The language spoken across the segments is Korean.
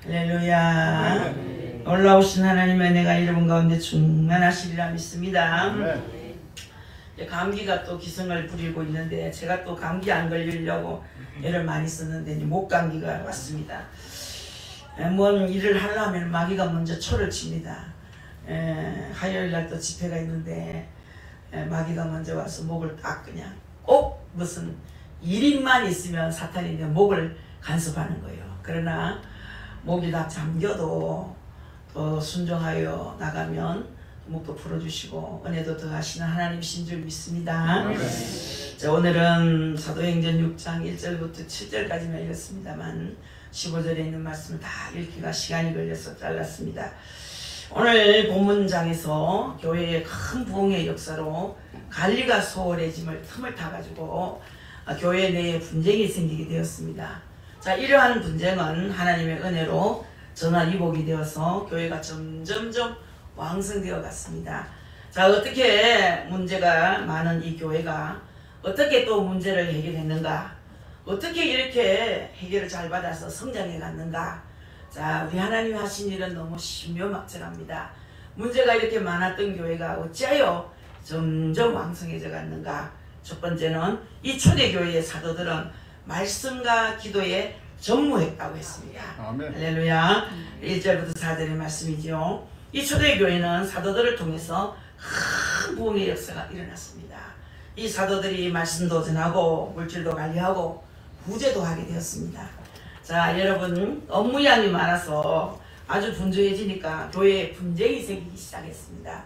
할렐루야. 올라오신 하나님의 은혜가 여러분 가운데 충만하시리라 믿습니다. 감기가 또 기승을 부리고 있는데 제가 또 감기 안 걸리려고 애를 많이 썼는데 목 감기가 왔습니다. 뭔 일을 하려면 마귀가 먼저 초를 칩니다. 화요일날 또 집회가 있는데 마귀가 먼저 와서 목을 딱 그냥 꼭 무슨 일인만 있으면 사탄이 내 목을 간섭하는 거예요. 그러나 목이 다 잠겨도 또 순종하여 나가면 목도 풀어주시고 은혜도 더하시는 하나님이신 줄 믿습니다. 자, 오늘은 사도행전 6장 1절부터 7절까지만 읽었습니다만 15절에 있는 말씀을 다 읽기가 시간이 걸려서 잘랐습니다. 오늘 본문장에서 교회의 큰 부흥의 역사로 관리가 소홀해짐을 틈을 타가지고 교회 내에 분쟁이 생기게 되었습니다. 자, 이러한 분쟁은 하나님의 은혜로 전화위복이 되어서 교회가 점점점 왕성되어 갔습니다. 자, 어떻게 문제가 많은 이 교회가 어떻게 또 문제를 해결했는가? 어떻게 이렇게 해결을 잘 받아서 성장해 갔는가? 자, 우리 하나님이 하신 일은 너무 신묘막절합니다. 문제가 이렇게 많았던 교회가 어찌하여 점점 왕성해져 갔는가? 첫 번째는 이 초대교회의 사도들은 말씀과 기도에 전무했다고 했습니다. 아멘. 할렐루야. 1절부터 4절의 말씀이죠. 이 초대교회는 사도들을 통해서 큰 부흥의 역사가 일어났습니다. 이 사도들이 말씀도 전하고 물질도 관리하고 구제도 하게 되었습니다. 자, 여러분, 업무량이 많아서 아주 분주해지니까 교회에 분쟁이 생기기 시작했습니다.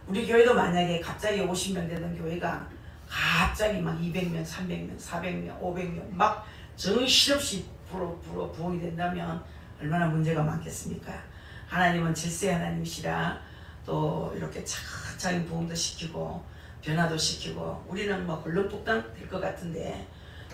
우리 교회도 만약에 갑자기 50명 되던 교회가 갑자기 막 200명, 300명, 400명, 500명 막 정신없이 부흥이 된다면 얼마나 문제가 많겠습니까? 하나님은 질세 하나님이시라 또 이렇게 차근차근 부흥도 시키고 변화도 시키고 우리는 뭐 헐렁뚝딱 될 것 같은데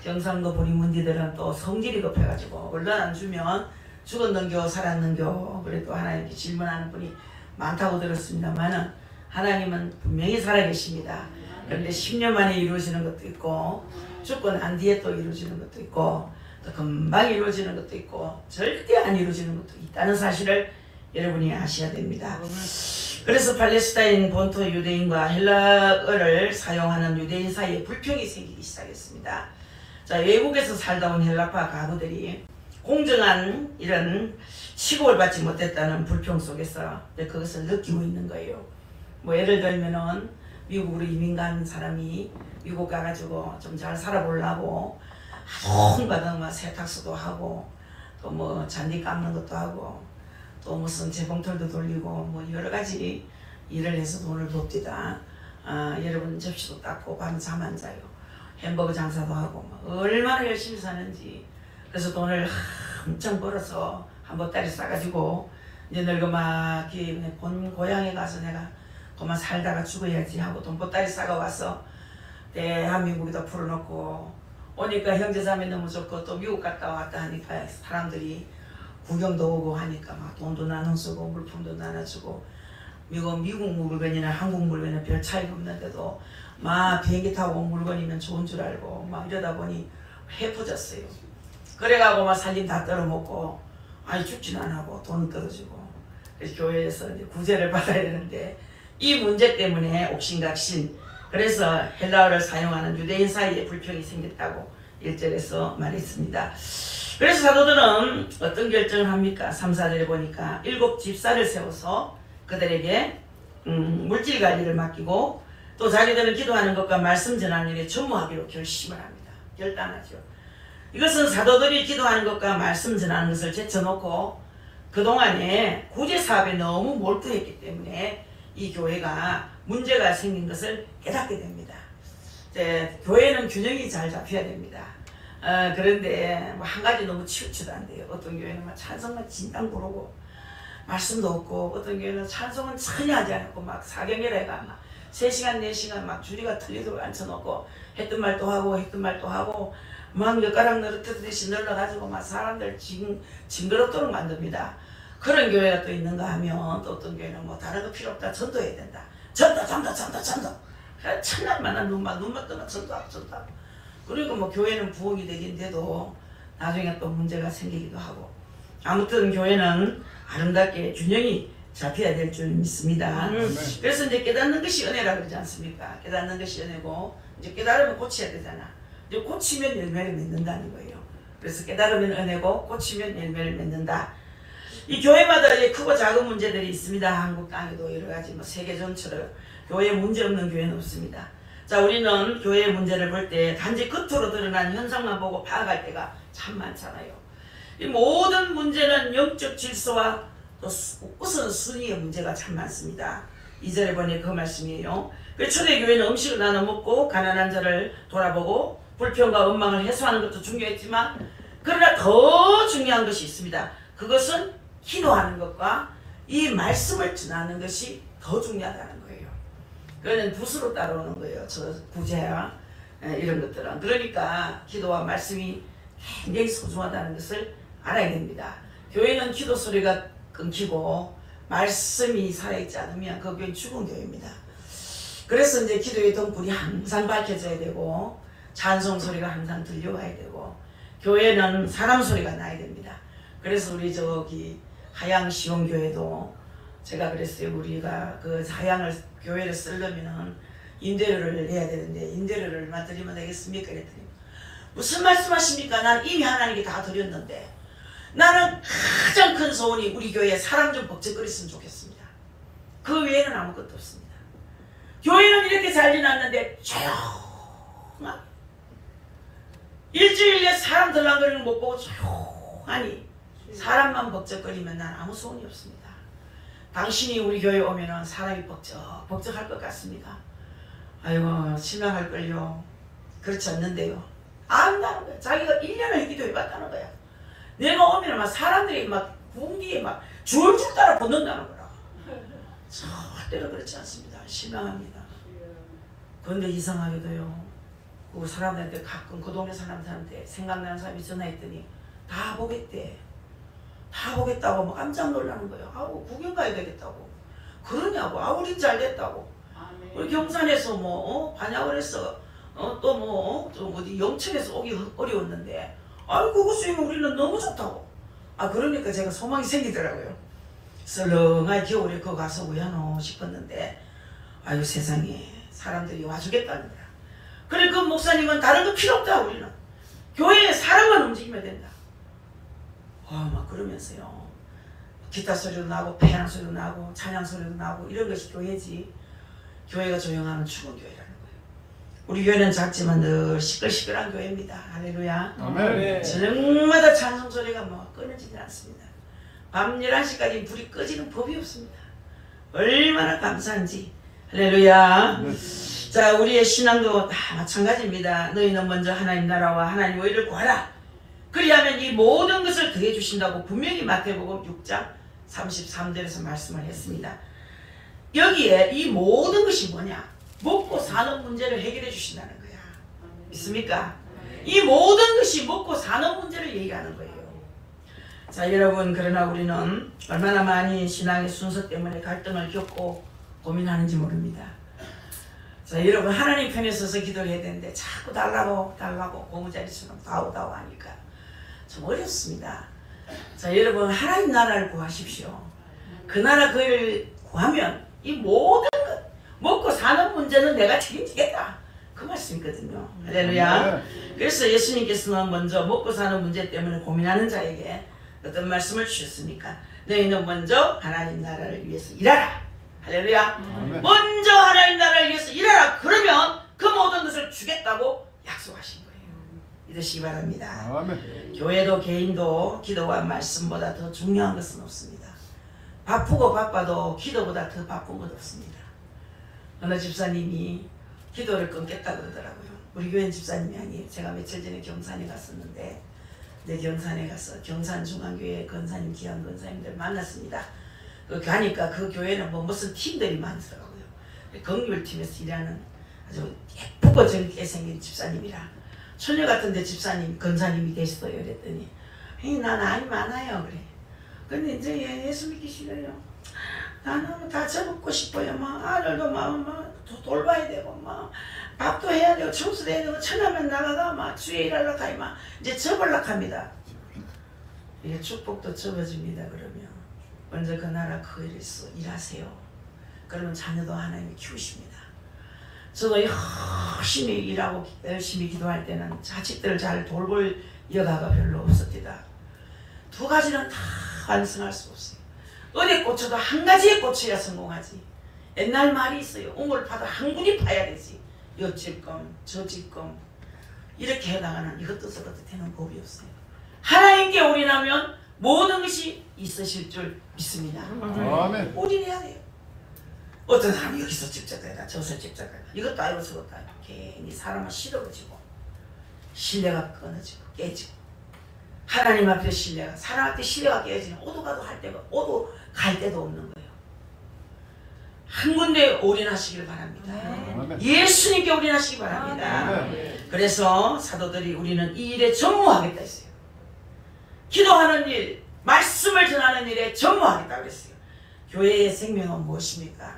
경상도 보리문디들은 또 성질이 급해가지고 얼른 안 주면 죽었는겨 살았는겨 그래도 하나님께 질문하는 분이 많다고 들었습니다만은 하나님은 분명히 살아계십니다. 그런데 10년 만에 이루어지는 것도 있고 죽고 난 뒤에 또 이루어지는 것도 있고 또 금방 이루어지는 것도 있고 절대 안 이루어지는 것도 있다는 사실을 여러분이 아셔야 됩니다. 그래서 팔레스타인 본토 유대인과 헬라어를 사용하는 유대인 사이에 불평이 생기기 시작했습니다. 자, 외국에서 살다 온 헬라파 가구들이 공정한 이런 취급을 받지 못했다는 불평 속에서 그것을 느끼고 있는 거예요. 뭐 예를 들면은 미국으로 이민 간 사람이 미국 가가지고 좀 잘 살아보려고 한동안 막 세탁소도 하고 또 뭐 잔디 깎는 것도 하고 또 무슨 재봉틀도 돌리고 뭐 여러 가지 일을 해서 돈을 봅디다. 여러분 접시도 닦고 밤에 잠 안 자요. 햄버거 장사도 하고 막 얼마나 열심히 사는지. 그래서 돈을 엄청 벌어서 한 보따리 싸가지고 이제 늙어막이 본 고향에 가서 내가 그만 살다가 죽어야지 하고 돈 보따리 싸가 와서 대한민국에다 풀어놓고 오니까 형제자매 너무 좋고 또 미국 갔다 왔다 하니까 사람들이 구경도 오고 하니까 막 돈도 나눠 쓰고 물품도 나눠주고 미국 물건이나 한국 물건이나 별 차이가 없는데도 막 비행기 타고 온 물건이면 좋은 줄 알고 막 이러다 보니 해퍼졌어요. 그래가고 막 살림 다 떨어먹고 아니 죽진 안 하고 돈은 떨어지고 그래서 교회에서 이제 구제를 받아야 되는데 이 문제 때문에 옥신각신 그래서 헬라어를 사용하는 유대인 사이에 불평이 생겼다고 1절에서 말했습니다. 그래서 사도들은 어떤 결정을 합니까? 3, 4절에 보니까 7 집사를 세워서 그들에게 물질 관리를 맡기고 또 자기들은 기도하는 것과 말씀 전하는 일에 전무하기로 결심을 합니다. 결단하죠. 이것은 사도들이 기도하는 것과 말씀 전하는 것을 제쳐놓고 그동안에 구제 사업에 너무 몰두했기 때문에 이 교회가 문제가 생긴 것을 깨닫게 됩니다. 이제 교회는 균형이 잘 잡혀야 됩니다. 그런데 뭐 한 가지 너무 치우치도 안 돼요. 어떤 교회는 막 찬송만 진당 부르고 말씀도 없고 어떤 교회는 찬송은 전혀 하지 않고 막 사경회라가 막 3시간 4시간 막 줄이가 틀리도록 앉혀놓고 했던 말도 하고 했던 말도 하고 막 엿가락 늘어뜨듯이 늘러가지고 막 사람들 징그럽도록 만듭니다. 그런 교회가 또 있는가 하면 또 어떤 교회는 뭐 다른 거 필요 없다 전도해야 된다. 전도 천날만한 눈만 뜨면 전도하고 그리고 뭐 교회는 부흥이 되긴 돼도 나중에 또 문제가 생기기도 하고 아무튼 교회는 아름답게 균형이 잡혀야 될 줄 믿습니다. 그래서 이제 깨닫는 것이 은혜라 그러지 않습니까? 깨닫는 것이 은혜고 이제 깨달으면 고쳐야 되잖아. 이제 고치면 열매를 맺는다는 거예요. 그래서 깨달으면 은혜고 고치면 열매를 맺는다. 이 교회마다 크고 작은 문제들이 있습니다. 한국 땅에도 여러 가지 뭐 세계 전체로 교회에 문제 없는 교회는 없습니다. 자, 우리는 교회의 문제를 볼 때 단지 겉으로 드러난 현상만 보고 파악할 때가 참 많잖아요. 이 모든 문제는 영적 질서와 또 우선 순위의 문제가 참 많습니다. 2절에 보니 그 말씀이에요. 초대교회는 음식을 나눠 먹고 가난한 자를 돌아보고 불평과 원망을 해소하는 것도 중요했지만 그러나 더 중요한 것이 있습니다. 그것은 기도하는 것과 이 말씀을 전하는 것이 더 중요하다는 거예요. 그거는 붓으로 따라오는 거예요. 저 구제와 이런 것들은. 그러니까 기도와 말씀이 굉장히 소중하다는 것을 알아야 됩니다. 교회는 기도 소리가 끊기고 말씀이 살아있지 않으면 그 교회는 죽은 교회입니다. 그래서 이제 기도의 등불이 항상 밝혀져야 되고 찬송 소리가 항상 들려와야 되고 교회는 사람 소리가 나야 됩니다. 그래서 우리 저기 하양 시온교회도 제가 그랬어요. 우리가 그 하양을 교회를 쓰려면은 임대료를 내야 되는데 임대료를 얼마 드리면 되겠습니까? 그랬더니 무슨 말씀하십니까? 난 이미 하나님께 다 드렸는데 나는 가장 큰 소원이 우리 교회에 사람 좀 벅적거렸으면 좋겠습니다. 그 외에는 아무것도 없습니다. 교회는 이렇게 잘 지났는데 조용하게 일주일에 사람 들락거리는 거 못 보고 조용하니 사람만 벅적거리면 난 아무 소원이 없습니다. 당신이 우리 교회에 오면은 사람이 벅적할 것 같습니까? 아이고 실망할걸요. 그렇지 않는데요. 안다는 거야. 자기가 1년을 기도해봤다는 거야. 내가 오면 막 사람들이 막 궁디에 막 줄줄 따라 붙는다는 거라. 절대로 그렇지 않습니다. 실망합니다. 그런데 이상하게도요. 그 사람들한테 가끔 그 동네 사람들한테 생각나는 사람이 전화했더니 다 보겠대. 다 보겠다고 막 깜짝 놀라는 거예요. 아우 구경 가야 되겠다고. 그러냐고. 아 우린 잘 됐다고. 아멘. 우리 경산에서 뭐 반약을 했어. 또 뭐 좀 어디 영천에서 오기 어려웠는데 아이고 그것이 우리는 너무 좋다고. 아 그러니까 제가 소망이 생기더라고요. 썰렁하게 겨울에 거기 가서 우야노 싶었는데 아이고 세상에 사람들이 와주겠다는 거야. 그래 그 목사님은 다른 거 필요 없다. 우리는 교회에 사람만 움직이면 된다. 막 그러면서요. 기타 소리도 나고 피아노 소리도 나고 찬양 소리도 나고 이런 것이 교회지. 교회가 조용하면 죽은 교회라는 거예요. 우리 교회는 작지만 늘 시끌시끌한 교회입니다. 할렐루야. 아멘. 저녁마다 찬송 소리가 뭐 끊어지지 않습니다. 밤 11시까지 불이 꺼지는 법이 없습니다. 얼마나 감사한지. 할렐루야. 자, 우리의 신앙도 다 마찬가지입니다. 너희는 먼저 하나님 나라와 하나님 의를 구하라. 그리하면 이 모든 것을 더해 주신다고 분명히 마태복음 6장 33절에서 말씀을 했습니다. 여기에 이 모든 것이 뭐냐? 먹고 사는 문제를 해결해 주신다는 거야. 믿습니까? 이 모든 것이 먹고 사는 문제를 얘기하는 거예요. 자, 여러분, 그러나 우리는 얼마나 많이 신앙의 순서 때문에 갈등을 겪고 고민하는지 모릅니다. 자, 여러분, 하나님 편에 서서 기도를 해야 되는데 자꾸 달라고 고무자리처럼 다오다오 하니까 좀 어렵습니다. 자, 여러분, 하나님 나라를 구하십시오. 그 나라 그를 구하면 이 모든 것 먹고 사는 문제는 내가 책임지겠다. 그 말씀이거든요. 할렐루야. 그래서 예수님께서는 먼저 먹고 사는 문제 때문에 고민하는 자에게 어떤 말씀을 주셨습니까? 너희는 먼저 하나님 나라를 위해서 일하라. 할렐루야. 먼저 하나님 나라를 위해서 일하라. 그러면 그 모든 것을 주겠다고 약속하신 거예요. 믿으시기 바랍니다. 아멘. 교회도 개인도 기도와 말씀보다 더 중요한 것은 없습니다. 바쁘고 바빠도 기도보다 더 바쁜 것 없습니다. 어느 집사님이 기도를 끊겠다 그러더라고요. 우리 교회 집사님이 아니에요. 제가 며칠 전에 경산에 갔었는데 내 경산에 가서 경산중앙교회 권사님, 기한 권사님들 만났습니다. 가니까 그 교회는 뭐 무슨 팀들이 많더라고요. 긍휼팀에서 일하는 아주 예쁘고 젊게 생긴 집사님이라 처녀 같은데 집사님, 권사님이 되시어요. 그랬더니 나 나이 많아요. 그래. 근데 이제 예수 믿기 싫어요. 나는 다 접고 싶어요. 막 아들도 막 돌봐야 되고 막 밥도 해야 되고 청소도 해야 되고 천하면 나가가 막 주에 일하러 가요. 막 이제 접으려고 합니다. 이게 축복도 접어집니다. 그러면 먼저 그 나라 그 일에서 일하세요. 그러면 자녀도 하나님이 키우십니다. 저도 열심히 일하고 열심히 기도할 때는 자식들을 잘 돌볼 여가가 별로 없었다. 두 가지는 다 완성할 수 없어요. 어디 꽂혀도 한 가지에 꽂혀야 성공하지. 옛날 말이 있어요. 웅을 파도 한 군이 파야 되지. 여 찔끔 저 찔끔 이렇게 해나가는 이것도 저것도 되는 법이 없어요. 하나님께 올인하면 모든 것이 있으실 줄 믿습니다. 아멘. 올인해야 돼요. 어떤 사람이 여기서 집착하다 저기서 집착하다 이것도 아니고 저것도 아니고 괜히 사람은 시들어지고 신뢰가 끊어지고 깨지고 하나님 앞에 신뢰가 사람 앞에 신뢰가 깨지면 오도 가도 할 때가 오도 갈 데도 없는 거예요. 한 군데 올인하시길 바랍니다. 아멘. 예수님께 올인하시기 바랍니다. 그래서 사도들이 우리는 이 일에 전무하겠다 했어요. 기도하는 일, 말씀을 전하는 일에 전무하겠다 그랬어요. 교회의 생명은 무엇입니까?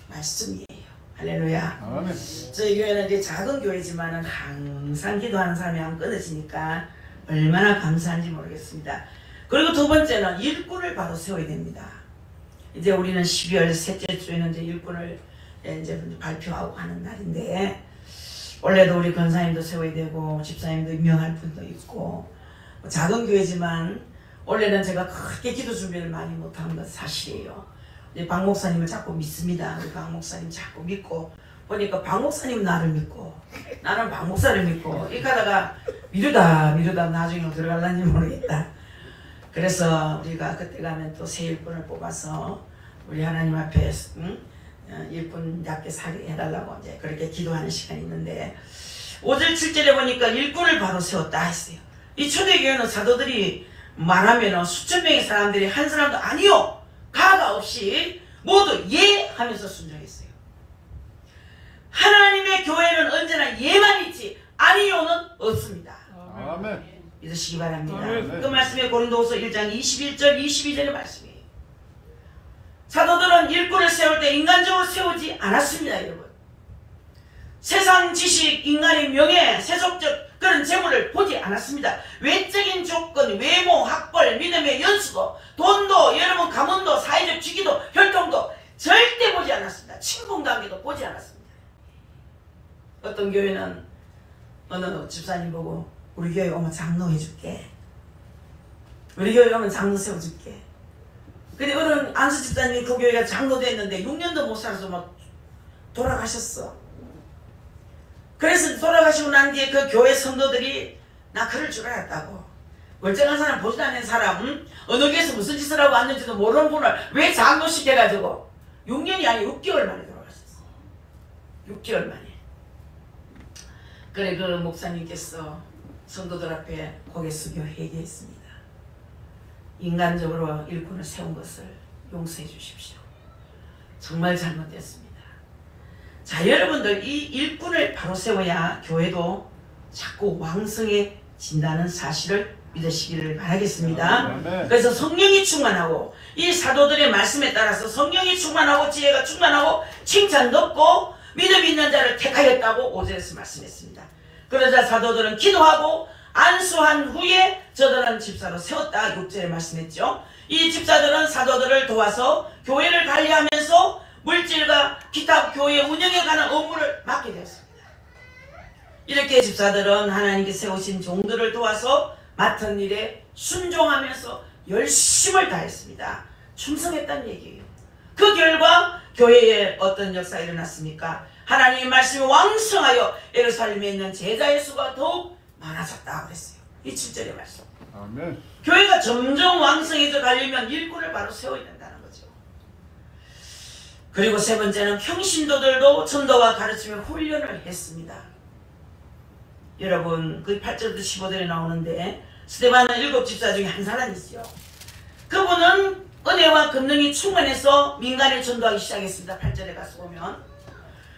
말씀이에요. 할렐루야. 아멘. 저희 교회는 이제 작은 교회지만은 항상 기도하는 사람이 안 끊어지니까 얼마나 감사한지 모르겠습니다. 그리고 두 번째는 일꾼을 바로 세워야 됩니다. 이제 우리는 12월 셋째 주에는 이제 일꾼을 이제 발표하고 하는 날인데 원래도 우리 권사님도 세워야 되고 집사님도 임명할 분도 있고 작은 교회지만 원래는 제가 크게 기도 준비를 많이 못한 건 사실이에요. 박 목사님을 자꾸 믿습니다. 우리 박 목사님 자꾸 믿고 보니까 박 목사님은 나를 믿고 나는 박 목사를 믿고 이렇게 하다가 미루다 나중에 들어갈란지 모르겠다. 그래서 우리가 그때 가면 또 새 일꾼을 뽑아서 우리 하나님 앞에 일꾼 얇게 살게 해달라고 이제 그렇게 기도하는 시간이 있는데 5절 7절에 보니까 일꾼을 바로 세웠다 했어요. 이 초대교회는 사도들이 말하면 수천 명의 사람들이 한 사람도 아니요 가가 없이 모두 예 하면서 순종했어요. 하나님의 교회는 언제나 예만 있지 아니요는 없습니다. 아멘. 믿으시기 바랍니다. 아멘. 그 말씀이 고린도후서 1장 21절 22절의 말씀이에요. 사도들은 일꾼을 세울 때 인간적으로 세우지 않았습니다. 여러분. 세상 지식, 인간의 명예, 세속적 그런 재물을 보지 않았습니다. 외적인 조건, 외모, 학벌, 믿음의 연수도, 돈도, 여러분 가문도, 사회적 주기도, 혈통도 절대 보지 않았습니다. 친분관계도 보지 않았습니다. 어떤 교회는 어느 집사님 보고 우리 교회 오면 장로 해줄게. 우리 교회 오면 장로 세워줄게. 근데 어느 안수 집사님이 그 교회가 장로 됐는데 6년도 못 살아서 막 돌아가셨어. 그래서 돌아가시고 난 뒤에 그 교회 성도들이 나 그럴 줄 알았다고. 멀쩡한 사람 보지도 않는 사람 어느 교회에서 무슨 짓을 하고 왔는지도 모르는 분을 왜 장로시켜가지고 6년이 아니고 6개월 만에 돌아가셨어. 6개월 만에. 그래 그 목사님께서 성도들 앞에 고개 숙여 회개했습니다. 인간적으로 일꾼을 세운 것을 용서해 주십시오. 정말 잘못됐습니다. 자, 여러분들 이 일꾼을 바로 세워야 교회도 자꾸 왕성해진다는 사실을 믿으시기를 바라겠습니다. 그래서 성령이 충만하고 이 사도들의 말씀에 따라서 성령이 충만하고 지혜가 충만하고 칭찬 넣고 믿음 있는 자를 택하였다고 5절에서 말씀했습니다. 그러자 사도들은 기도하고 안수한 후에 저들은 집사로 세웠다 6절에 말씀했죠. 이 집사들은 사도들을 도와서 교회를 관리하면서 물질과 기타 교회 운영에 관한 업무를 맡게 되었습니다. 이렇게 집사들은 하나님께 세우신 종들을 도와서 맡은 일에 순종하면서 열심을 다했습니다. 충성했다는 얘기예요. 그 결과 교회에 어떤 역사가 일어났습니까? 하나님의 말씀이 왕성하여 예루살렘에 있는 제자의 수가 더욱 많아졌다 그랬어요. 이 7절의 말씀. 아멘. 교회가 점점 왕성해져 가려면 일꾼을 바로 세워야 된다는 거죠. 그리고 세 번째는 평신도들도 전도와 가르침에 훈련을 했습니다. 여러분 그 8절부터 15절에 나오는데 스데반은 7 집사 중에 한 사람이죠. 그분은 은혜와 권능이 충만해서 민간에 전도하기 시작했습니다. 8절에 가서 보면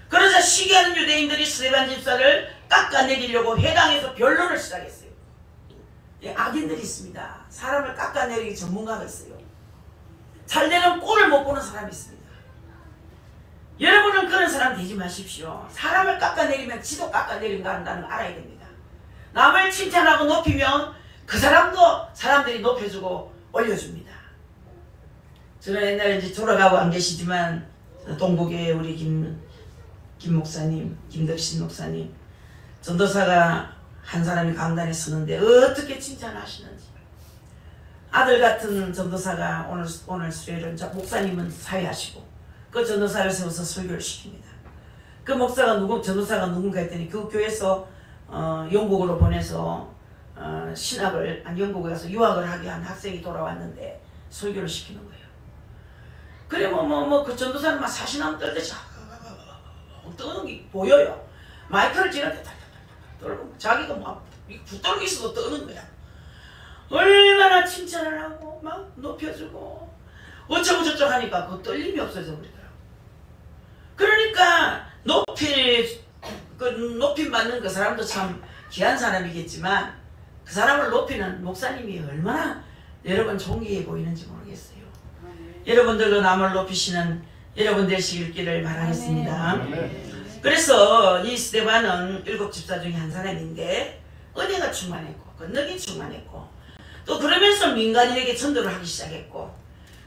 그러자 시기하는 유대인들이 스데반 집사를 깎아내리려고 회당에서 변론을 시작했어요. 예, 악인들이 있습니다. 사람을 깎아내리기 전문가가 있어요. 잘되는 꼴을 못 보는 사람이 있습니다. 여러분은 그런 사람 되지 마십시오. 사람을 깎아내리면 지도 깎아내린다는 걸 알아야 됩니다. 남을 칭찬하고 높이면 그 사람도 사람들이 높여주고 올려줍니다. 저는 옛날에 이제 돌아가고 안 계시지만 동북에 우리 김 목사님, 김덕신 목사님, 전도사가 한 사람이 강단에 서는데 어떻게 칭찬하시는지. 아들 같은 전도사가 오늘 수요일은 목사님은 사회하시고 그 전도사를 세워서 설교를 시킵니다. 그 목사가 전도사가 누군가 했더니 그 교회에서 영국으로 보내서 신학을 영국에 가서 유학을 하게 한 학생이 돌아왔는데 설교를 시키는 거예요. 그래 그 전도사는 막 사시나무 떨듯이 떠는 게 보여요. 마이크를 쥐는데 떨고 자기가 막 붙들고 있어도 떠는 거야. 얼마나 칭찬을 하고 막 높여주고 어쩌고 저쩌고 하니까 그 떨림이 없어져 버리더라고. 그러니까 높임 받는 그 사람도 참 귀한 사람이겠지만 그 사람을 높이는 목사님이 얼마나 여러분 존귀해 보이는지 모르겠어요. 여러분들도 남을 높이시는 여러분 되시기를 바라겠습니다. 그래서 이 스데반은 7 집사 중에 한 사람인데 은혜가 충만했고 권능이 충만했고 또 그러면서 민간인에게 전도를 하기 시작했고,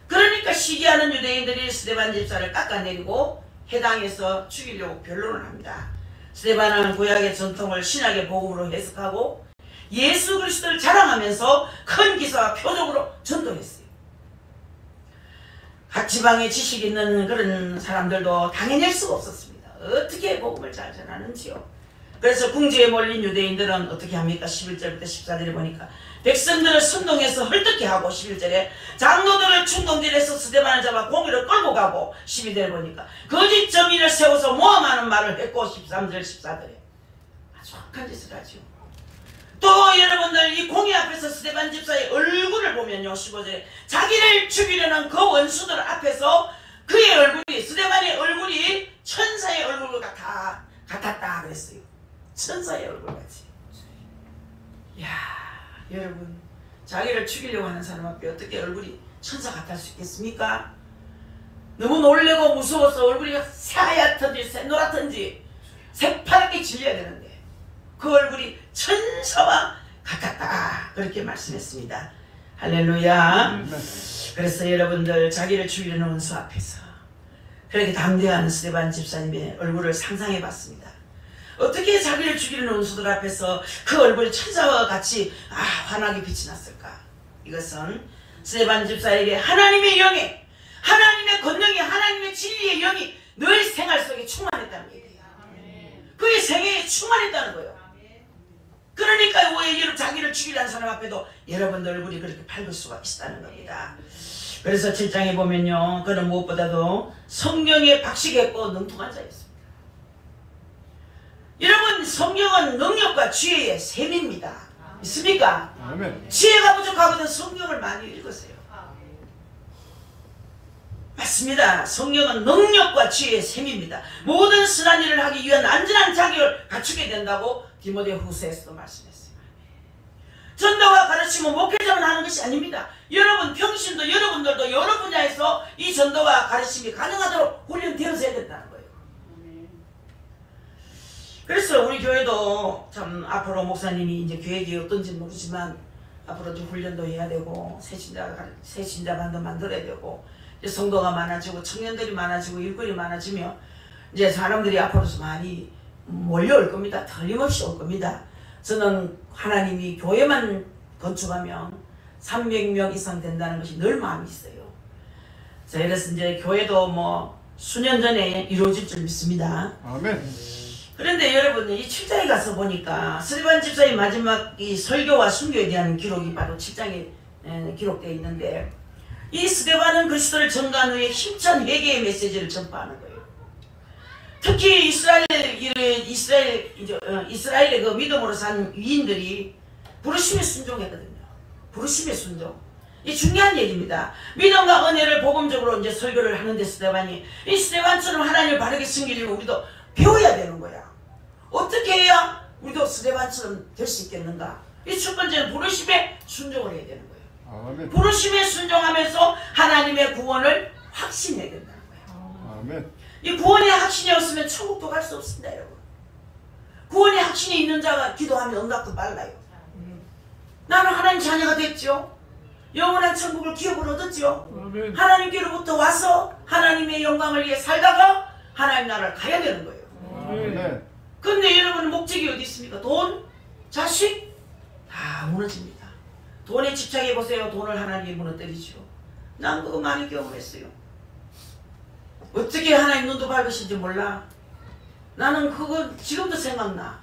그러니까 시기하는 유대인들이 스데반 집사를 깎아내리고 해당에서 죽이려고 변론을 합니다. 스데반은 구약의 전통을 신약의 복음으로 해석하고 예수 그리스도를 자랑하면서 큰 기사와 표적으로 전도했어요. 각 지방에 지식 있는 그런 사람들도 당연할 수가 없었습니다. 어떻게 복음을 잘 전하는지요. 그래서 궁지에 몰린 유대인들은 어떻게 합니까? 11절부터 14절에 보니까 백성들을 선동해서 헐떡게 하고 11절에 장로들을 충동질해서 스데반을 잡아 공의로 끌고 가고 12절에 보니까 거짓 정의를 세워서 모함하는 말을 했고 13절 14절에 아주 악한 짓을 하죠. 또 여러분들 이 공의 앞에서 스데반 집사의 얼굴을 보면요 15절에 자기를 죽이려는 그 원수들 앞에서 그의 얼굴이 스데반의 얼굴이 천사의 얼굴과 같았다 그랬어요. 천사의 얼굴같이. 이야 여러분 자기를 죽이려고 하는 사람 앞에 어떻게 얼굴이 천사 같을 수 있겠습니까? 너무 놀래고 무서워서 얼굴이 새하얗든지 새노랗든지 새파랗게 질려야 되는데 그 얼굴이 천사와 같았다 그렇게 말씀했습니다. 할렐루야. 그래서 여러분들 자기를 죽이려는 원수 앞에서 그렇게 담대한 스데반 집사님의 얼굴을 상상해 봤습니다. 어떻게 자기를 죽이려는 원수들 앞에서 그 얼굴이 천사와 같이 환하게 빛이 났을까? 이것은 스데반 집사에게 하나님의 영이, 하나님의 권능이, 하나님의 진리의 영이 늘 생활 속에 충만했다는 얘기예요. 그의 생애에 충만했다는 거예요. 그러니까 왜 자기를 죽이려는 사람 앞에도 여러분들 얼굴이 그렇게 밝을 수가 있다는 겁니다. 그래서 7장에 보면요, 그는 무엇보다도 성령에 박식했고 능통한 자였습니다. 여러분 성경은 능력과 지혜의 셈입니다. 있습니까? 아멘. 지혜가 부족하거든 성경을 많이 읽으세요. 맞습니다. 성경은 능력과 지혜의 셈입니다. 모든 선한 일을 하기 위한 안전한 자격을 갖추게 된다고 디모데 후서에서도 말씀했어요. 전도와 가르침은 목회자만 하는 것이 아닙니다. 여러분 평신도 여러분들도 여러 분야에서 이 전도와 가르침이 가능하도록 훈련되어져야 된다는 거예요. 그래서 우리 교회도 참 앞으로 목사님이 이제 계획이 어떤지 모르지만 앞으로 좀 훈련도 해야 되고 새 신자반도 만들어야 되고 이제 성도가 많아지고 청년들이 많아지고 일꾼이 많아지며 이제 사람들이 앞으로서 많이 몰려올 겁니다. 틀림없이 올 겁니다. 저는 하나님이 교회만 건축하면 300명 이상 된다는 것이 늘 마음이 있어요. 그래서 이제 교회도 뭐 수년 전에 이루어질 줄 믿습니다. 아멘. 그런데 여러분 이 7장에 가서 보니까 스데반 집사의 마지막 이 설교와 순교에 대한 기록이 바로 7장에 기록되어 있는데 이 스데반은 그리스도를 전가한 후에 힘찬 회개의 메시지를 전파하는 거예요. 특히 이스라엘의 그 믿음으로 산 위인들이 부르심에 순종했거든요. 부르심에 순종. 이 중요한 얘기입니다. 믿음과 은혜를 복음적으로 이제 설교를 하는데 스데반이 이 스데반처럼 하나님을 바르게 섬기려면 우리도 배워야 되는 거야. 어떻게 해야 우리도 스데반처럼 될 수 있겠는가? 이 첫 번째는 부르심에 순종을 해야 되는 거예요. 아멘. 부르심에 순종하면서 하나님의 구원을 확신해야 된다는 거예요. 아멘. 이 구원의 확신이 없으면 천국도 갈 수 없습니다, 여러분. 구원의 확신이 있는 자가 기도하면 응답도 빨라요. 나는 하나님 자녀가 됐죠. 영원한 천국을 기업을 얻었죠. 아멘. 하나님께로부터 와서 하나님의 영광을 위해 살다가 하나님 나라를 가야 되는 거예요. 아멘. 근데 여러분 목적이 어디 있습니까? 돈, 자식 다 무너집니다. 돈에 집착해 보세요. 돈을 하나님이 무너뜨리죠. 난 그거 많이 경험했어요. 어떻게 하나님 눈도 밝으신지 몰라. 나는 그거 지금도 생각나.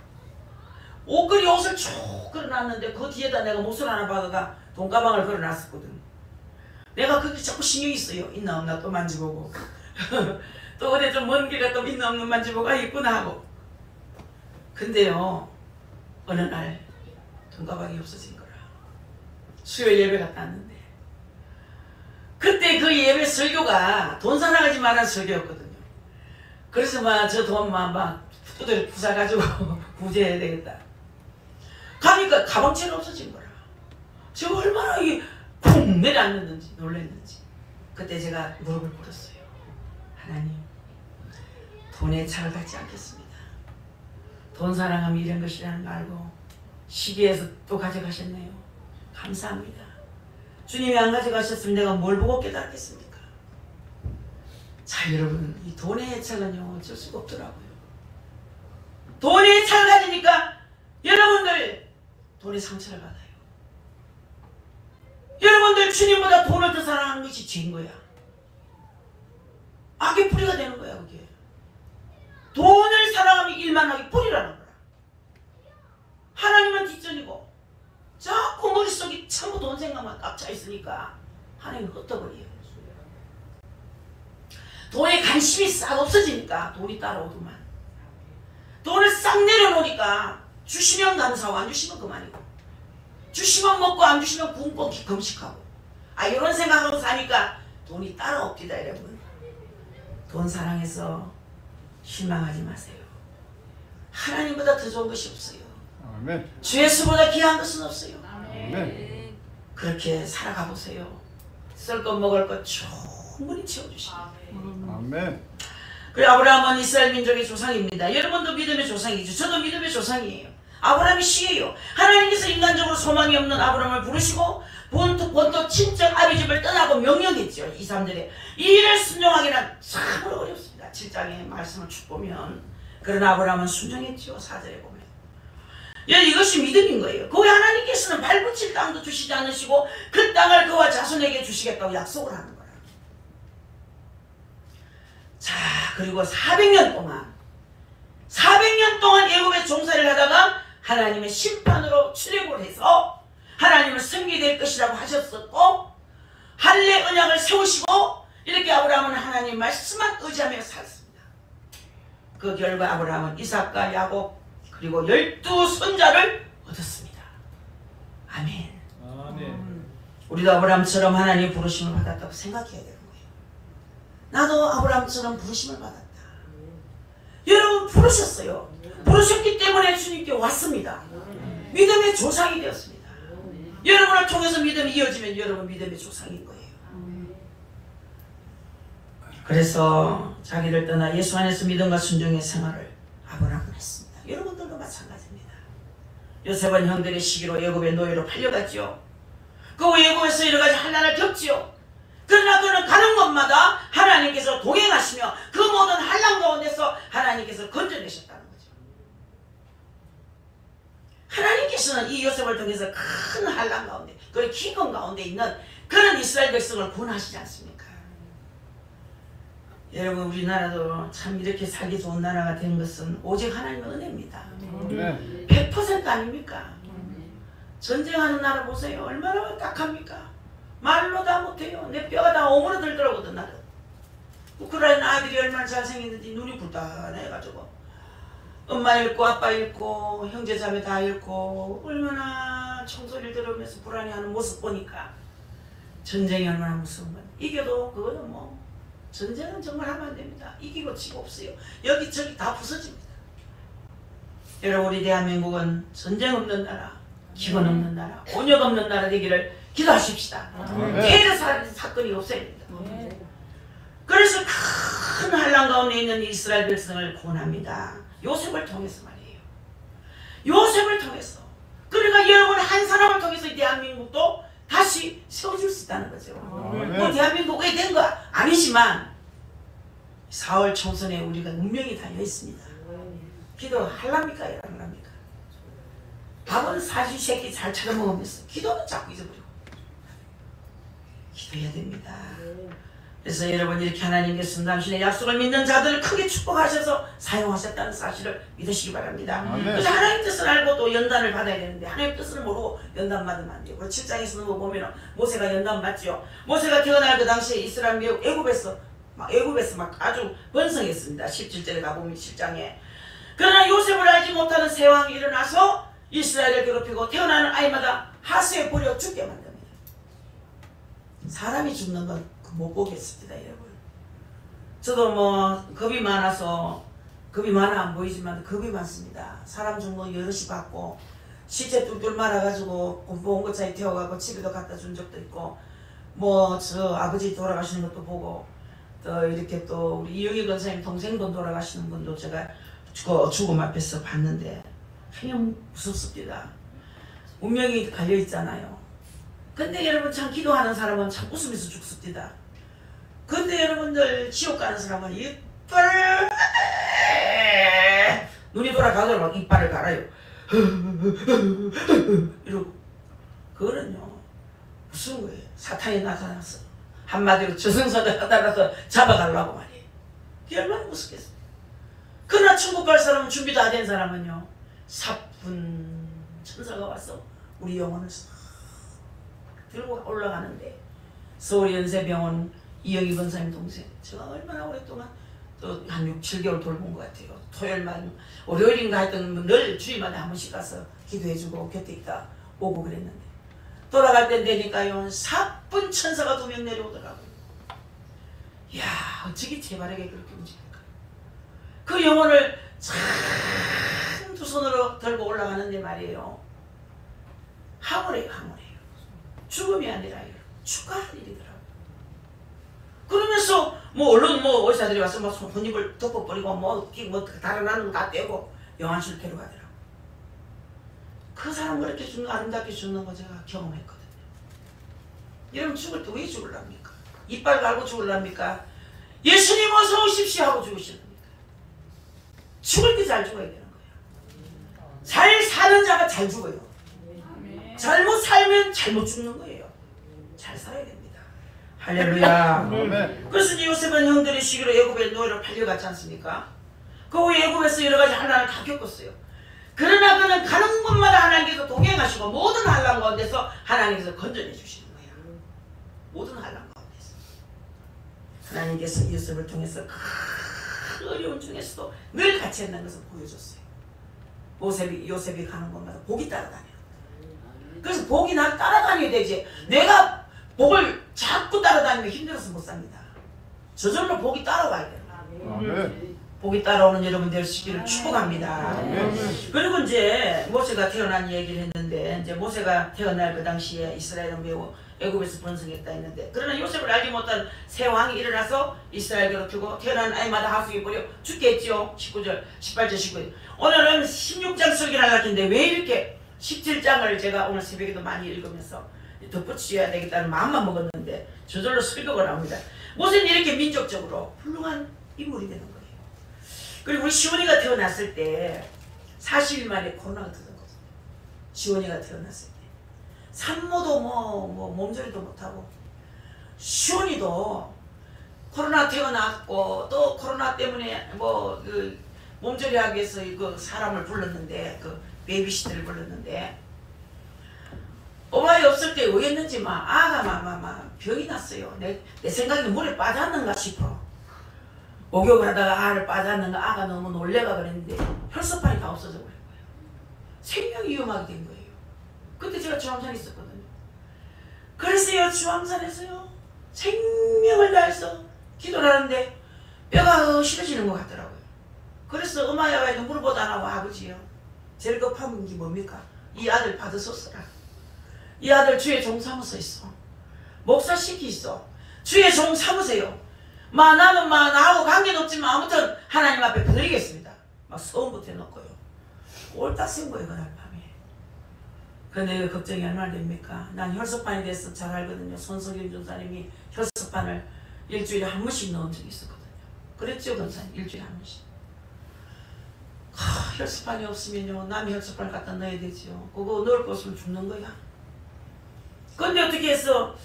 옷걸이 옷을 쭉 걸어놨는데 그 뒤에다 내가 못을 하나 받아가 돈가방을 걸어놨었거든. 내가 그게 자꾸 신경이 있어요. 있나 없나 또 만져보고 또 어디 좀 먼 길 갔다 있나 없나 만져보고 아 있구나 하고. 근데요 어느 날 돈가방이 없어진 거라. 수요일 예배 갔다 왔는데 그때 그 예배 설교가 돈 사랑하지 말라는 설교였거든요. 그래서 막 저 돈만 막 두드려 부숴가지고 구제해야 되겠다. 가니까 가방채는 없어진 거라. 제가 얼마나 이게 쿵 내려앉았는지 놀랐는지. 그때 제가 무릎을 꿇었어요. 하나님, 돈에 차를 갖지 않겠습니다. 돈 사랑하면 이런 것이라는 거 알고 시기에서 또 가져가셨네요. 감사합니다. 주님이 안 가져가셨으면 내가 뭘 보고 깨달았겠습니까? 자, 여러분, 이 돈의 애착은요 어쩔 수가 없더라고요. 돈의 애착을 가지니까 여러분들 돈의 상처를 받아요. 여러분들 주님보다 돈을 더 사랑하는 것이 죄인 거야. 악의 뿌리가 되는 거야 그게. 돈을 사랑하면 일만 하기 뿌리라는 거야. 하나님은 뒷전이고 자꾸 머릿속이 전부 돈 생각만 꽉 차 있으니까 하나님은 흩어버려요. 돈에 관심이 싹 없어지니까 돈이 따라오더만. 돈을 싹 내려놓으니까 주시면 감사하고 안 주시면 그만이고, 주시면 먹고 안 주시면 굶고 금식하고, 이런 생각하고 사니까 돈이 따라옵니다. 여러분, 돈 사랑해서 실망하지 마세요. 하나님보다 더 좋은 것이 없어요. 아멘. 주 예수보다 귀한 것은 없어요. 아멘. 그렇게 살아가 보세요. 쓸 것 먹을 것 충분히 채워주십니다. 아멘. 그래, 아브라함은 이스라엘 민족의 조상입니다. 여러분도 믿음의 조상이죠. 저도 믿음의 조상이에요. 아브라함이 시예요. 하나님께서 인간적으로 소망이 없는 아브라함을 부르시고 본토 친척 아비집을 떠나고 명령했죠. 2, 3절에 이 일을 순종하기는 참으로 어렵습니다. 7장의 말씀을 쭉 보면. 그러나 아브라함은 순종했죠. 4절에 보면. 이것이 믿음인 거예요. 거기 하나님께서는 발붙일 땅도 주시지 않으시고 그 땅을 그와 자손에게 주시겠다고 약속을 하는 거예요. 자, 그리고 400년 동안 애굽에 종살이를 하다가 하나님의 심판으로 출애굽을 해서 하나님을 섬기게 될 것이라고 하셨었고, 할례 언약을 세우시고 이렇게 아브라함은 하나님 말씀만 의지하며 살았습니다. 그 결과 아브라함은 이삭과 야곱 그리고 12손자를 얻었습니다. 아멘. 아멘. 우리도 아브라함처럼 하나님의 부르심을 받았다고 생각해야 되는 거예요. 나도 아브라함처럼 부르심을 받았다. 여러분 부르셨어요. 부르셨기 때문에 주님께 왔습니다. 믿음의 조상이 되었습니다. 여러분을 통해서 믿음이 이어지면 여러분 믿음의 조상인 거예요. 그래서 자기를 떠나 예수 안에서 믿음과 순종의 생활을 아브라함은 했습니다. 여러분들도 마찬가지입니다. 요셉은 형들의 시기로 애굽의 노예로 팔려갔죠. 그 애굽에서 여러 가지 환난을 겪지요. 그러나 그는 가는 곳마다 하나님께서 동행하시며 그 모든 환난 가운데서 하나님께서 건져내셨다는 거죠. 하나님께서는 이 요셉을 통해서 큰 환난 가운데, 그리고 기근 가운데 있는 그런 이스라엘 백성을 구원하시지 않습니까? 여러분, 우리나라도 참 이렇게 살기 좋은 나라가 된 것은 오직 하나님의 은혜입니다. 아멘. 100% 아닙니까? 전쟁하는 나라 보세요. 얼마나 딱합니까? 말로 다 못해요. 내 뼈가 다 오므러들더라고요. 나는 우크라이나 아들이 얼마나 잘생겼는지 눈이 불단해가지고 엄마 잃고 아빠 잃고 형제자매 다 잃고 얼마나 총소리를 들으면서 불안해하는 모습 보니까 전쟁이 얼마나 무서운 건. 이겨도 그거는 뭐 전쟁은 정말 하면 안 됩니다. 이기고 지고 없어요. 여기저기 다 부서집니다. 여러분, 우리 대한민국은 전쟁 없는 나라, 기근 없는 나라, 온역 없는 나라 되기를 기도하십시다. 테러 사건이 없어야 됩니다. 그래서 큰 환난 가운데 있는 이스라엘 백성을 구원합니다. 요셉을 통해서 말이에요. 요셉을 통해서. 그러니까 여러분, 한 사람을 통해서 이 대한민국도 다시 세워줄 수 있다는 거죠. 뭐 대한민국이 된 거 아니지만 4월 총선에 우리가 운명이 달려 있습니다. 기도하랍니까? 이랍니까? 밥은 사시세끼 잘 차려먹으면서 기도는 자꾸 잊어버리고 기도해야 됩니다. 그래서 여러분 이렇게 하나님께서 당신의 약속을 믿는 자들을 크게 축복하셔서 사용하셨다는 사실을 믿으시기 바랍니다. 그래서 하나님 뜻을 알고 또 연단을 받아야 되는데 하나님 뜻을 모르고 연단 받으면 안 돼요. 7장에서 보면 모세가 연단 받죠. 모세가 태어날 그 당시에 이스라엘 애굽에서 막 아주 번성했습니다. 17절에 가보면 7장에. 그러나 요셉을 알지 못하는 세왕이 일어나서 이스라엘을 괴롭히고 태어나는 아이마다 하수에 버려 죽게 만듭니다. 사람이 죽는 건 못 보겠습니다, 여러분. 저도 뭐 겁이 많아 안 보이지만 겁이 많습니다. 사람 죽는 거 여럿이 봤고 시체 뚫뚫 말아가지고 공포온것차에 태워가고 집에도 갖다 준 적도 있고 뭐 저 아버지 돌아가시는 것도 보고 또 이렇게 또 우리 이영희 권사님 동생도 돌아가시는 분도 제가 죽음 앞에서 봤는데 그냥 무섭습니다. 운명이 갈려 있잖아요. 근데 여러분 참 기도하는 사람은 참 웃으면서 죽습니다. 근데 여러분들 지옥 가는 사람은 이빨을 눈이 돌아가도록 막 이빨을 갈아요. 이러고 그거는요 무슨 거예요? 사탄이 나타났어. 한마디로 저승사자 나타나서 잡아가려고 말이에요. 그게 얼마나 무섭겠어요. 그러나 천국 갈 사람은 준비 다 된 사람은요 사뿐 천사가 와서 우리 영혼을 싹 들고 올라가는데 서울연세병원 이영희 권사님 동생 제가 얼마나 오랫동안 또 한 6, 7개월 돌본 것 같아요. 토요일만 월요일인가 하여튼 늘 주일마다 한 번씩 가서 기도해주고 곁에 있다 오고 그랬는데 돌아갈 때 되니까요 사뿐 천사가 2명 내려오더라고요. 이야 어찌게 재바르게 그렇게 움직일까요? 그 영혼을 참 두 손으로 들고 올라가는데 말이에요. 항우래요. 죽음이 아니라 축하할 일이더라고요. 그러면서 뭐 언론 뭐 의사들이 와서 뭐 손입을 덮어버리고 뭐 달아나는 거 다 떼고 영안실 데려가더라고요. 그 사람 그렇게 아름답게 죽는 거 제가 경험했거든요. 여러분 죽을 때 왜 죽을랍니까? 이빨 갈고 죽을랍니까? 예수님 어서 오십시오 하고 죽으시랍니까? 죽을 때 잘 죽어야 되는 거예요. 잘 사는 자가 잘 죽어요. 잘못 살면 잘못 죽는 거예요. 잘 살아야 됩니다. 할렐루야. 그래서 요셉은 형들의 시기로 애굽의 노예로 팔려갔지 않습니까? 그 후에 애굽에서 여러 가지 환난을 다 겪었어요. 그러나 그는 가는 곳마다 하나님께서 동행하시고 모든 환난 가운데서 하나님께서 건져내 주시는 거예요. 모든 환난 가운데서 하나님께서 요셉을 통해서 큰 어려운 중에서도 늘 같이 있는 것을 보여줬어요. 요셉이 가는 곳마다 복이 따라다녀요. 그래서 복이 나 따라다녀야 되지. 내가 복을 자꾸 따라다니면 힘들어서 못 삽니다. 저절로 복이 따라와야 돼요. 복이 따라오는 여러분 될 수 있기를 축복합니다. 그리고 이제 모세가 태어난 얘기를 했는데 이제 모세가 태어날 그 당시에 이스라엘은 매우 애굽에서 번성했다 했는데 그러나 요셉을 알지 못한 새 왕이 일어나서 이스라엘 괴롭히고 태어난 아이마다 하수에 버려 죽게 했죠. 19절, 18절, 19절. 오늘은 16장 설교를 하려고 했는데 왜 이렇게 17장을 제가 오늘 새벽에도 많이 읽으면서 덧붙여야 되겠다는 마음만 먹었는데 저절로 설교가 나옵니다. 모세는 이렇게 민족적으로 훌륭한 인물이 되는 거예요. 그리고 우리 시온이가 태어났을 때 40일 만에 코로나가 터진 거죠. 시온이가 태어났을 때 산모도 뭐 몸조리도 못하고 시온이도 코로나 태어났고 또 코로나 때문에 뭐 그 몸조리하기 위해서 그 사람을 불렀는데 그 베이비시터를 불렀는데 엄마이 없을 때 왜였는지 막 아가 막 병이 났어요. 내 생각에 물에 빠졌는가 싶어. 목욕을 하다가 알을 빠졌는가 아가 너무 놀래가 그랬는데 혈소판이 다 없어져 버린 거예요. 생명이 위험하게 된 거예요. 그때 제가 주황산에 있었거든요. 그래서요 주황산에서요 생명을 다해서 기도를 하는데 뼈가 싫어지는 것 같더라고요. 그래서 엄마야 왜 눈물보다 안 하고 아버지요 제일 급한 게 뭡니까? 이 아들 받으소서라. 이 아들 주의 종 삼으서 있어. 목사 시키 있어. 주의 종 삼으세요. 나는 나하고 관계는 없지만 아무튼 하나님 앞에 드리겠습니다. 막 소원부터 해놓고요. 옳다 쓴 거예요 그날 밤에. 근데 그 걱정이 얼마나 됩니까? 난 혈소판에 대해서 잘 알거든요. 손석영 전사님이 혈소판을 일주일에 한 번씩 넣은 적이 있었거든요. 그랬죠, 권사님? 일주일에 한 번씩. 혈소판이 없으면요, 남의 혈소판을 갖다 넣어야 되죠. 그거 넣을 거 없으면 죽는 거야. 근데 어떻게 해서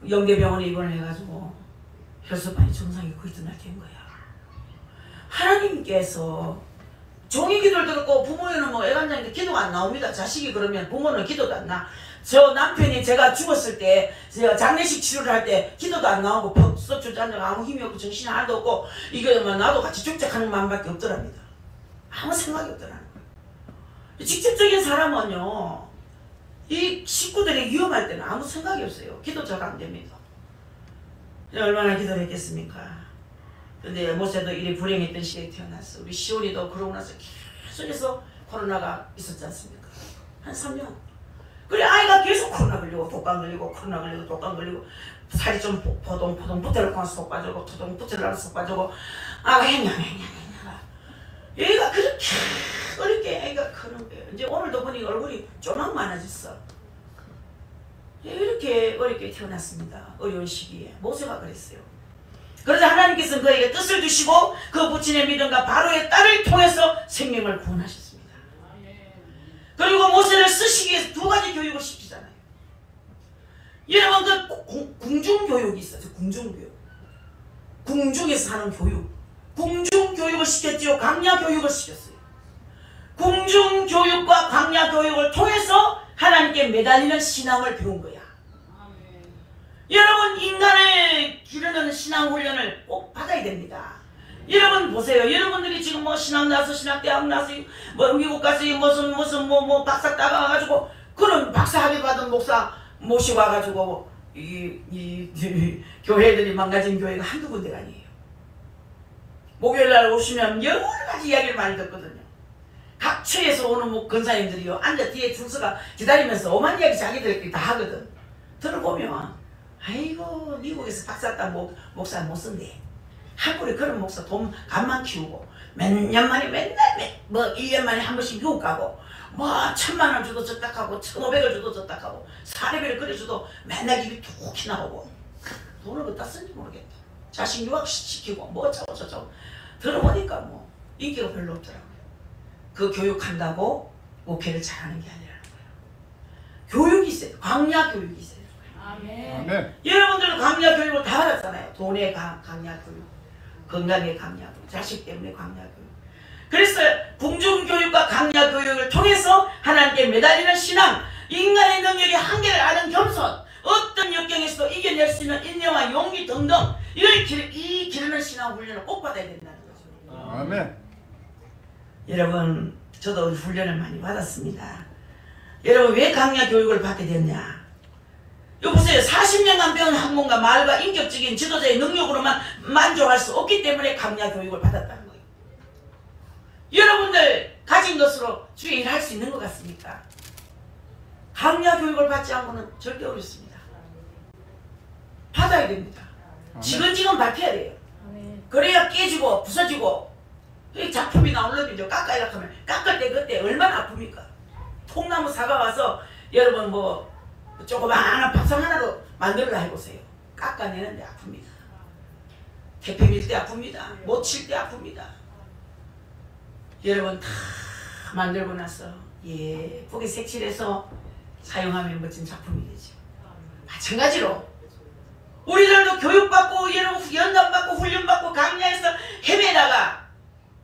영대병원에 입원을 해가지고 혈소판이 정상이 거의 드날 된 거야. 하나님께서 종이 기도를 들었고 부모에는 뭐 애간장인데 기도가 안 나옵니다. 자식이 그러면 부모는 기도도 안 나. 저 남편이 제가 죽었을 때 제가 장례식 치료를 할 때 기도도 안 나오고 퍽 주저앉아서 아무 힘이 없고 정신이 하나도 없고 이게 나도 같이 죽자하는 마음밖에 없더랍니다. 아무 생각이 없더라는 거예요. 직접적인 사람은요, 이 식구들이 위험할 때는 아무 생각이 없어요. 기도 잘 안 됩니다. 얼마나 기도를 했겠습니까? 근데 모세도 이리 불행했던 시대에 태어났어. 우리 시온이도 그러고 나서 계속해서 코로나가 있었지 않습니까? 한 3년. 그래 아이가 계속 코로나 걸리고 독감 걸리고 코로나 걸리고 독감 걸리고 살이 좀 포동포동 붙으려고 하면 속 빠지고 토동 붙으려고 하면 속 빠지고 아가 행냐 얘가 그렇게 어렵게 애가 크는 거예요. 이제 오늘도 보니 얼굴이 조금 많아졌어. 이렇게 어렵게 태어났습니다. 어려운 시기에 모세가 그랬어요. 그러자 하나님께서는 그에게 뜻을 주시고 그 부친의 믿음과 바로의 딸을 통해서 생명을 구원하셨습니다. 그리고 모세를 쓰시기 위해서 두 가지 교육을 시키잖아요. 여러분 그 궁중교육이 있어요. 궁중교육. 궁중에서 하는 교육. 궁중교육을 시켰지요. 강야교육을 시켰어요. 궁중교육과 강야교육을 통해서 하나님께 매달리는 신앙을 배운 거야. 여러분 인간을 기르는 신앙훈련을 꼭 받아야 됩니다. 여러분 보세요. 여러분들이 지금 뭐 신학 나서 신학대학 나서 뭐 미국 가서 무슨 뭐 박사 따가가지고 그런 박사 학위 받은 목사 모시고 와가지고 이 교회들이 망가진 교회가 한두 군데가 아니에요. 목요일날 오시면 여러 가지 이야기를 많이 듣거든요. 각 처에서 오는 뭐 권사님들이요 앉아 뒤에 줄 서가 기다리면서 오만 이야기 자기들끼리 다 하거든. 들어보면 아이고 미국에서 박사 딴 목사 못 쓴대. 한국에 그런 목사 돈 간만 키우고 몇 년 만에 맨날 뭐 1년 만에 한 번씩 미국 가고 뭐 1,000만 원 주도 적딱하고 1,500을 주도 적딱하고 400을 그래 주도 맨날 입이 툭히 나오고 돈을 어디다 쓴지 모르겠다. 자식 유학시키고 뭐 어쩌고 저쩌고 들어보니까 뭐 인기가 별로 없더라고요. 그 교육한다고 목회를 잘하는 게 아니라는 거예요. 교육이 있어요. 광야 교육이 있어요. 아멘. 여러분들은 강야 교육을 다 받았잖아요. 돈의 강야 교육, 건강의 강야 교육, 자식 때문에 강야 교육. 그래서 궁중교육과 강야 교육을 통해서 하나님께 매달리는 신앙, 인간의 능력의 한계를 아는 겸손, 어떤 역경에서도 이겨낼 수 있는 인내와 용기 등등 이걸 기르는 신앙 훈련을 꼭 받아야 된다는 거죠. 아멘. 여러분 저도 훈련을 많이 받았습니다. 여러분 왜 강야 교육을 받게 됐냐? 여기 보세요. 40년간 배운 학문과 말과 인격적인 지도자의 능력으로만 만족할 수 없기 때문에 강야 교육을 받았다는 거예요. 여러분들 가진 것으로 주의 일할 수 있는 것 같습니까? 강야 교육을 받지 않고는 절대 어렵습니다. 받아야 됩니다. 지근지근 밝혀야 돼요. 그래야 깨지고 부서지고 작품이 나오려면 이제 깎아야 하면 깎을 때 그때 얼마나 아픕니까? 통나무 사과 와서 여러분 뭐 조그마한 밥상 하나로 만들어라 해보세요. 깎아내는데 아픕니다. 택배 밀 때 아픕니다. 못 칠 때 아픕니다. 여러분 다 만들고 나서 예쁘게 색칠해서 사용하면 멋진 작품이 되죠. 마찬가지로 우리들도 교육받고 여러분 연단받고 훈련받고 강야에서 헤매다가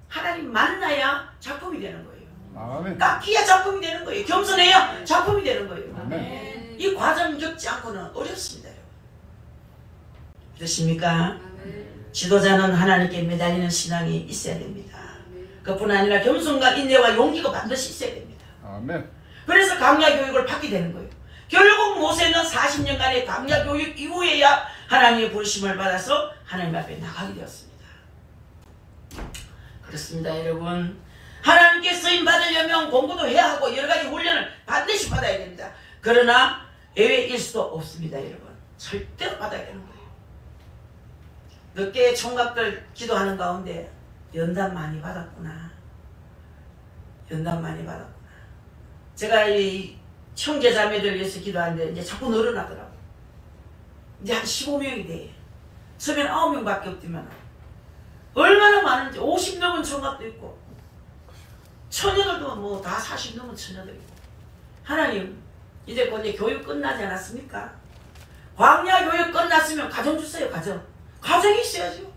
하나님 만나야 작품이 되는 거예요. 아멘. 깎기야 작품이 되는 거예요. 겸손해야 작품이 되는 거예요. 아멘. 이 과정 겪지 않고는 어렵습니다. 그렇습니까? 지도자는 하나님께 매달리는 신앙이 있어야 됩니다. 그뿐 아니라 겸손과 인내와 용기가 반드시 있어야 됩니다. 아멘. 그래서 강야 교육을 받게 되는 거예요. 결국 모세는 40년간의 강야 교육 이후에야 하나님의 부르심을 받아서 하나님 앞에 나가게 되었습니다. 그렇습니다, 여러분. 하나님께 쓰임 받으려면 공부도 해야 하고 여러 가지 훈련을 반드시 받아야 됩니다. 그러나 예외일 수도 없습니다, 여러분. 절대로 받아야 되는 거예요. 몇 개의 총각들 기도하는 가운데 연단 많이 받았구나. 연단 많이 받았구나. 제가 이 형제 자매들 위해서 기도하는데 이제 자꾸 늘어나더라고. 이제 한 15명이 돼. 처음엔 9명밖에 없지만 얼마나 많은지 50 넘은 총각도 있고 처녀들도 뭐 다 40 넘은 처녀들이고. 하나님 이제 곧 이제 교육 끝나지 않았습니까? 광야 교육 끝났으면 가정 주세요. 가정이 있어야죠.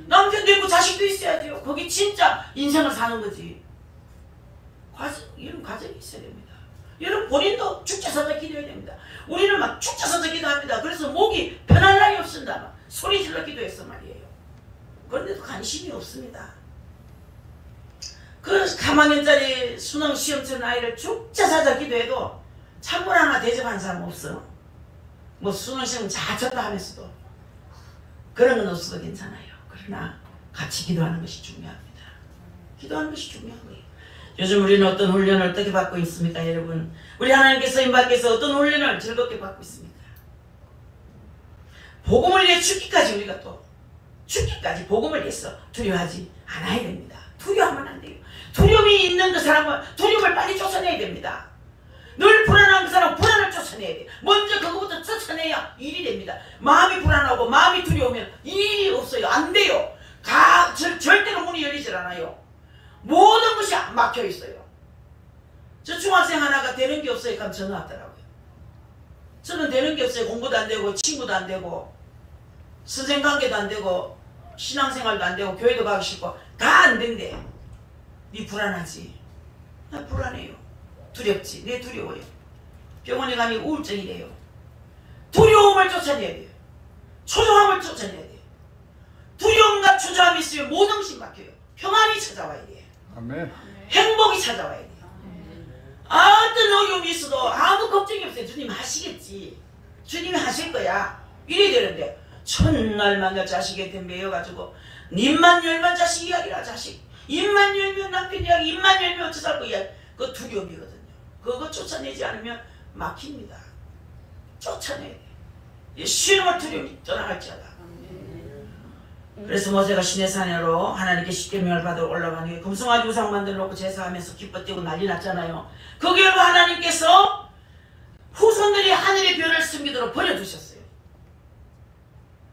남편도 있고 자식도 있어야죠. 거기 진짜 인생을 사는 거지. 이런 과정이 있어야 됩니다. 여러분 본인도 죽자서자 기도해야 됩니다. 우리는 막 죽자서자 기도합니다. 그래서 목이 편할 날이 없습니다. 막 소리 질러 기도했어 말이에요. 그런데도 관심이 없습니다. 그 가망연짜리 수능 시험치는 아이를 죽자서자 기도해도 찬물 하나 대접하는 사람 없어. 뭐 수능 시험 자쳤다 하면서도 그런 건 없어도 괜찮아요. 그러나 같이 기도하는 것이 중요합니다. 기도하는 것이 중요한 거예요. 요즘 우리는 어떤 훈련을 어떻게 받고 있습니까, 여러분? 우리 하나님께서 임밖에서 어떤 훈련을 즐겁게 받고 있습니까? 복음을 위해 죽기까지 우리가 또 죽기까지 복음을 위해서 두려워하지 않아야 됩니다. 두려워하면 안 돼요. 두려움이 있는 그 사람은 두려움을 빨리 쫓아내야 됩니다. 늘 불안한 그 사람은 불안을 쫓아내야 돼요. 먼저 그거부터 쫓아내야 일이 됩니다. 마음이 불안하고 마음이 두려우면 일이 없어요. 안 돼요. 절대로 문이 열리질 않아요. 모든 것이 막혀 있어요. 저 중학생 하나가 되는 게 없어요. 그럼 전화 왔더라고요. 저는 되는 게 없어요. 공부도 안 되고 친구도 안 되고 선생 관계도 안 되고 신앙생활도 안 되고 교회도 가기 싫고 다 안 된대. 니 불안하지? 나 불안해요. 두렵지? 내 두려워요. 병원에 가면 우울증이래요. 두려움을 쫓아내야 돼요. 초조함을 쫓아내야 돼요. 두려움과 초조함이 있으면 모든 것이 막혀요. 평안이 찾아와야 돼요. 아멘. 행복이 찾아와야 돼요. 어떤 어려움이 있어도 아무 걱정이 없어요. 주님 하시겠지. 주님이 하실 거야. 이래야 되는데 첫날 만날 자식한테 매여가지고 입만 열면 자식 이야기라. 자식 입만 열면 남편 이야기, 입만 열면 어쩌살 거 이야기. 그거 두려움이거든요. 그거 쫓아내지 않으면 막힙니다. 쫓아내야 돼. 신음을 두려움이 떠나갈지어다. 그래서 모세가 시내산으로 하나님께 십계명을 받아 올라가니 금송아지 우상 만들어 놓고 제사하면서 기뻐 뛰고 난리 났잖아요. 그 결과 하나님께서 후손들이 하늘의 별을 숨기도록 버려두셨어요.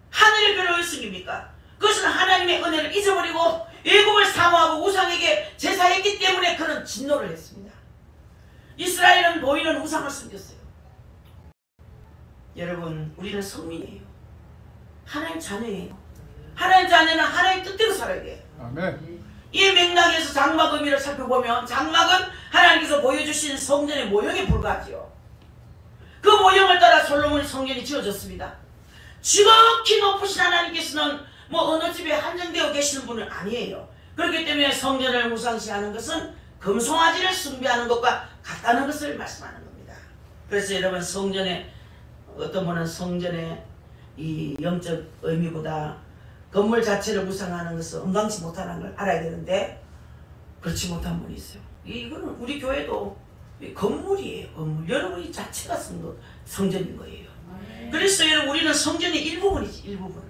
하늘의 별을 왜 숨깁니까? 그것은 하나님의 은혜를 잊어버리고 애국을 사모하고 우상에게 제사했기 때문에 그런 진노를 했습니다. 이스라엘은 보이는 우상을 숨겼어요. 여러분 우리는 성민이에요. 하나님 자녀예요. 하나님 자녀는 하나님 뜻대로 살아야 돼요. 아멘. 이 맥락에서 장막 의미를 살펴보면 장막은 하나님께서 보여주신 성전의 모형에 불과하죠. 그 모형을 따라 솔로몬의 성전이 지어졌습니다. 지극히 높으신 하나님께서는 뭐 어느 집에 한정되어 계시는 분은 아니에요. 그렇기 때문에 성전을 우상시하는 것은 금송아지를 숭배하는 것과 같다는 것을 말씀하는 겁니다. 그래서 여러분 성전에 어떤 분은 성전의 이 영적 의미보다 건물 자체를 우상하는 것을 은강치 못하는 걸 알아야 되는데 그렇지 못한 분이 있어요. 이거는 우리 교회도 건물이에요. 건물. 여러분이 자체가 성전인 거예요. 그래서 여러분 우리는 성전의 일부분이지. 일부분.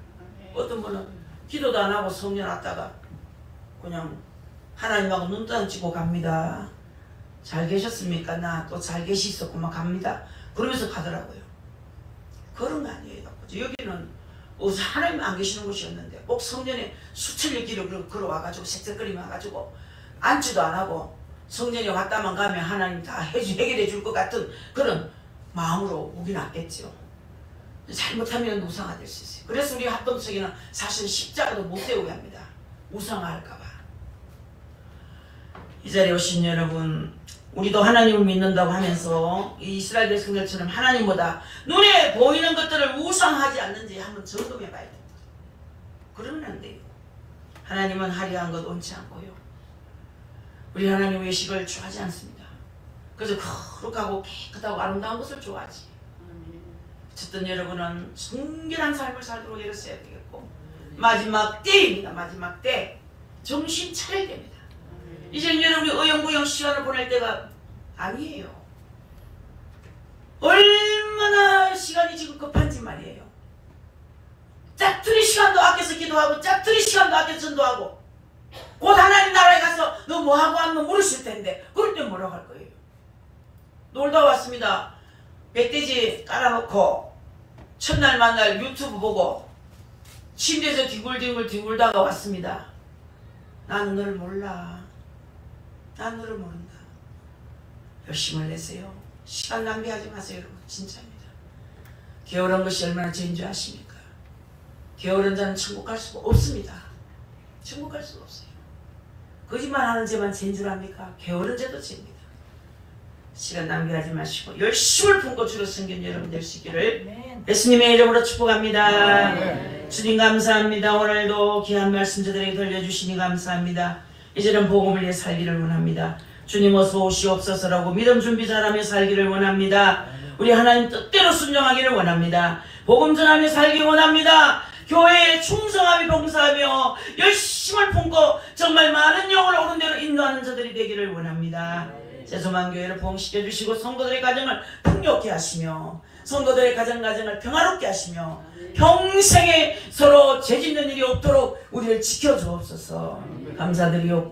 어떤 분은 기도도 안 하고 성전 왔다가 그냥 하나님하고 눈 던지고 갑니다. 잘 계셨습니까? 나 또 잘 계시었구만 갑니다. 그러면서 가더라고요. 그런 거 아니에요. 여기는 하나님 안 계시는 곳이었는데 꼭 성전에 수천리 길을 걸어와가지고 색색거리며 와가지고 앉지도 안 하고 성전에 왔다만 가면 하나님 다 해결해 줄 것 같은 그런 마음으로 오긴 왔겠죠. 잘못하면 우상화 될 수 있어요. 그래서 우리 합동석에는 사실 십자가도 못 세우게 합니다. 우상화할까봐. 이 자리에 오신 여러분 우리도 하나님을 믿는다고 하면서 이 이스라엘 백성들처럼 하나님보다 눈에 보이는 것들을 우상하지 않는지 한번 점검해 봐야 됩니다. 그러면 안 돼요. 하나님은 화려한 것 원치 않고요. 우리 하나님 외식을 좋아하지 않습니다. 그래서 거룩하고 깨끗하고 아름다운 것을 좋아하지. 어쨌든 여러분은 순결한 삶을 살도록 애를 써야 되겠고 마지막 때입니다. 마지막 때 정신 차려야 됩니다. 이제 여러분이 어영부영 시간을 보낼 때가 아니에요. 얼마나 시간이 지금 급한지 말이에요. 짝투리 시간도 아껴서 기도하고 짝투리 시간도 아껴서 전도하고 곧 하나님 나라에 가서 너 뭐하고 하면 물으실 텐데 그럴 때 뭐라고 할 거예요? 놀다 왔습니다. 멧돼지 깔아놓고 첫날 만날 유튜브 보고 침대에서 뒹굴다가 왔습니다. 나는 너를 몰라. 난 너를 모른다. 열심을 내세요. 시간 낭비하지 마세요, 여러분. 진짜입니다. 게으른 것이 얼마나 죄인 줄 아십니까? 게으른 자는 천국 갈 수가 없습니다. 천국 갈 수가 없어요. 거짓말하는 죄만 죄인 줄 압니까? 게으른 죄도 죄입니다. 시간 낭비하지 마시고 열심을 품고 주로 섬기는 여러분 될 수 있기를 예수님의 이름으로 축복합니다. 주님 감사합니다. 오늘도 귀한 말씀 저들에게 들려주시니 감사합니다. 이제는 복음을 위해 살기를 원합니다. 주님 어서 오시옵소서라고 믿음 준비 잘하며 살기를 원합니다. 우리 하나님 뜻대로 순종하기를 원합니다. 복음 전하며 살기 원합니다. 교회에 충성하며 봉사하며 열심을 품고 정말 많은 영을 옳은 대로 인도하는 자들이 되기를 원합니다. 세소만 교회를 부흥시켜 주시고 성도들의 가정을 풍요케 하시며 성도들의 가정을 평화롭게 하시며 평생에 서로 죄짓는 일이 없도록 우리를 지켜주옵소서. 감사드리옵고